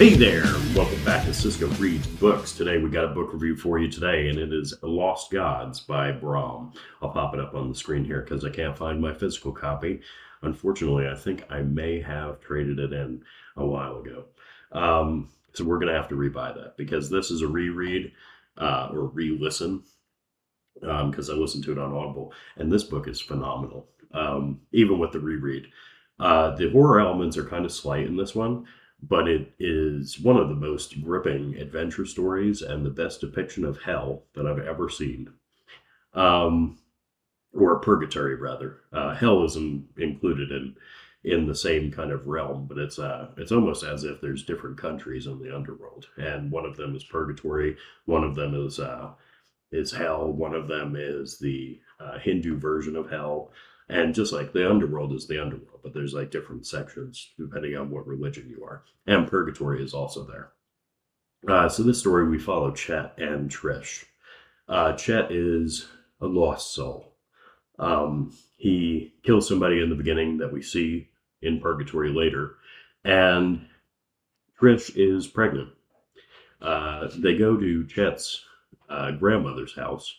Hey there, welcome back to Cisco Reads Books. Today we got a book review for you today, and it is Lost Gods by Brom. I'll pop it up on the screen here because I can't find my physical copy. Unfortunately, I think I may have traded it in a while ago. So we're going to have to rebuy that because this is a reread or re-listen because I listened to it on Audible, and this book is phenomenal, even with the reread. The horror elements are kind of slight in this one, but it is one of the most gripping adventure stories and the best depiction of hell that I've ever seen. Um, or purgatory, rather. Hell isn't included in the same kind of realm, but it's almost as if there's different countries in the underworld, and one of them is purgatory, one of them is hell, one of them is the Hindu version of hell. And just like the underworld is the underworld, but there's like different sections depending on what religion you are. And purgatory is also there. So this story, we follow Chet and Trish. Chet is a lost soul. He kills somebody in the beginning that we see in purgatory later. And Trish is pregnant. They go to Chet's grandmother's house,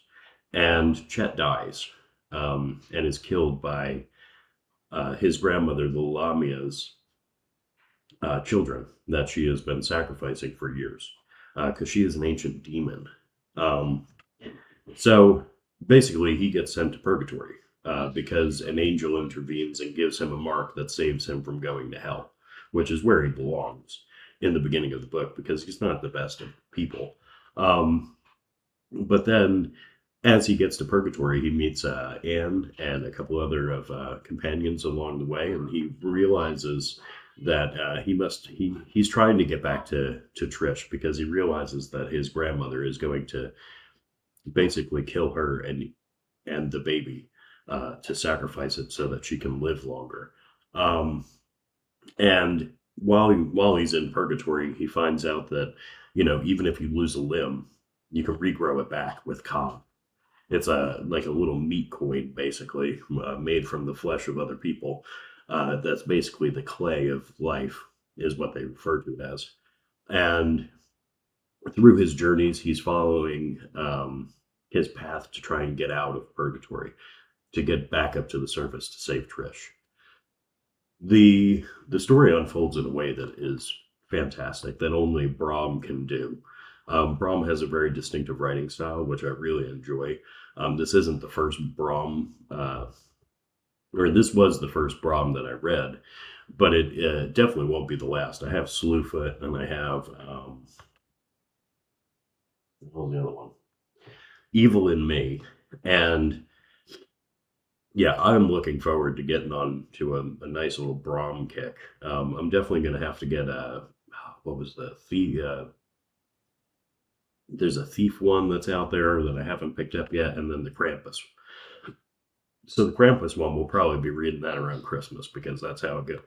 and Chet dies. And is killed by his grandmother, the Lamia's children that she has been sacrificing for years, because she is an ancient demon. So basically, he gets sent to purgatory because an angel intervenes and gives him a mark that saves him from going to hell, which is where he belongs in the beginning of the book, because he's not the best of people. But then, as he gets to purgatory, he meets Anne and a couple other of companions along the way, and he realizes that he's trying to get back to Trish, because he realizes that his grandmother is going to basically kill her and the baby to sacrifice it so that she can live longer. And while he's in purgatory, he finds out that, even if you lose a limb, you can regrow it back with Ka. It's like a little meat coin, basically, made from the flesh of other people. That's basically the clay of life, is what they refer to it as. And through his journeys, he's following his path to try and get out of purgatory, to get back up to the surface to save Trish. The story unfolds in a way that is fantastic, that only Brom can do. Brom has a very distinctive writing style, which I really enjoy. This isn't the first Brom, or this was the first Brom that I read, but it definitely won't be the last. I have Slewfoot, and I have, what was the other one? Evil in Me. And yeah, I'm looking forward to getting on to a nice little Brom kick. I'm definitely going to have to get what was there's a Thief one that's out there that I haven't picked up yet, and then the Krampus. So the Krampus one, we'll probably be reading that around Christmas, because that's how it goes.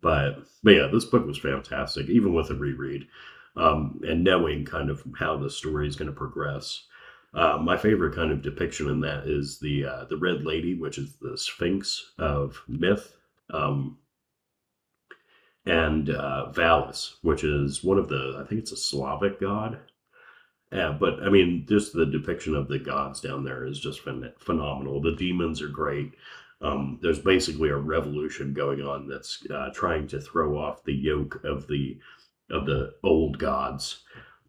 But yeah, this book was fantastic, even with a reread, and knowing kind of how the story is going to progress. My favorite kind of depiction in that is the Red Lady, which is the Sphinx of myth. And Valis, which is one of I think it's a Slavic god. But I mean, just the depiction of the gods down there is just phenomenal. The demons are great. There's basically a revolution going on that's trying to throw off the yoke of the old gods,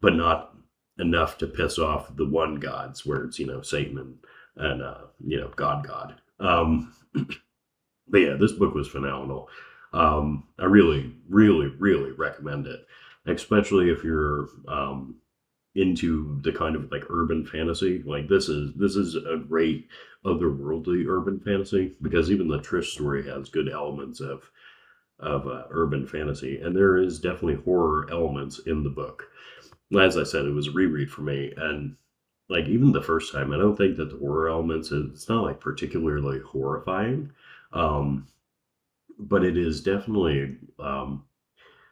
but not enough to piss off the one gods, where it's Satan and God. But yeah, this book was phenomenal. I really, really, really recommend it, especially if you're into the kind of like urban fantasy. Like this is a great otherworldly urban fantasy, because even the Trish story has good elements of urban fantasy, and there is definitely horror elements in the book. As I said, it was a reread for me, and like even the first time, I don't think that the horror elements, it's not like particularly horrifying. But it is definitely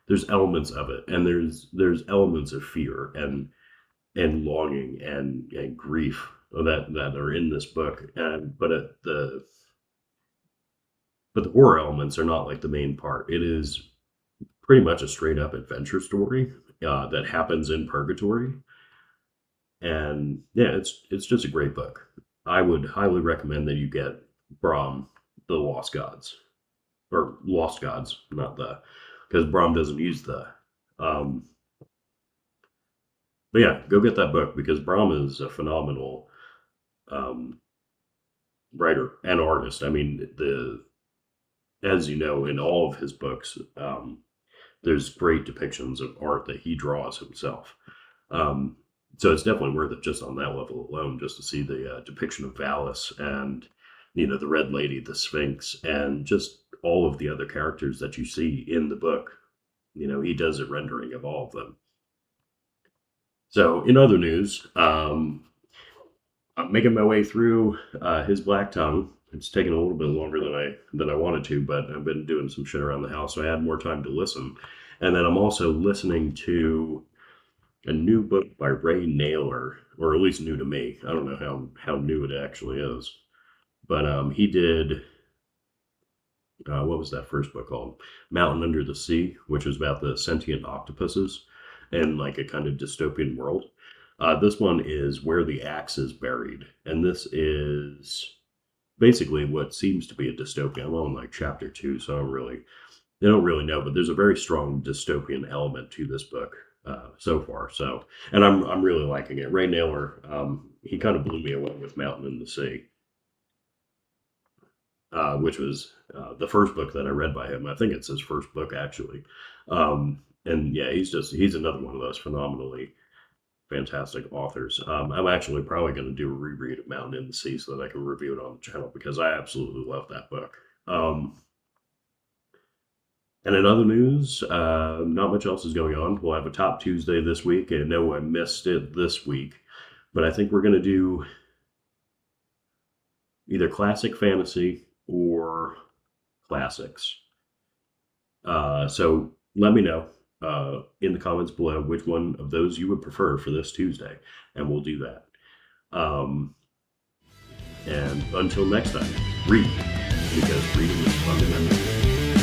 there's elements of it, and there's elements of fear and longing and grief that are in this book, and but the horror elements are not like the main part. It is pretty much a straight up adventure story that happens in purgatory. And yeah, it's just a great book. I would highly recommend that you get Brom, the Lost Gods, or Lost Gods, not the, because Brom doesn't use the. Um, but yeah, go get that book because Brom is a phenomenal um, writer and artist. I mean, the as you know, in all of his books, there's great depictions of art that he draws himself. Um, so it's definitely worth it just on that level alone, just to see the depiction of Valis and the Red Lady, the Sphinx, and just all of the other characters that you see in the book. He does a rendering of all of them. So in other news, I'm making my way through his Black Tongue. It's taken a little bit longer than I wanted to, but I've been doing some shit around the house, so I had more time to listen. And then I'm also listening to a new book by Ray Naylor, or at least new to me. I don't know how new it actually is, but he did what was that first book called? Mountain Under the Sea, which was about the sentient octopuses and like a kind of dystopian world. This one is Where the Axe is Buried, and this is basically what seems to be a dystopia. I'm on like chapter 2, so they don't really know, but there's a very strong dystopian element to this book so far. So, and I'm really liking it. Ray Naylor, he kind of blew me away with Mountain in the Sea, which was the first book that I read by him. I think it's his first book actually. And yeah, he's another one of those phenomenally fantastic authors. I'm actually probably going to do a reread of Mountain in the Sea so that I can review it on the channel because I absolutely love that book. And in other news, not much else is going on. We'll have a Top Tuesday this week. I know I missed it this week, but I think we're going to do either classic fantasy or classics. So let me know in the comments below which one of those you would prefer for this Tuesday, and we'll do that. And until next time, read, because reading is fundamental.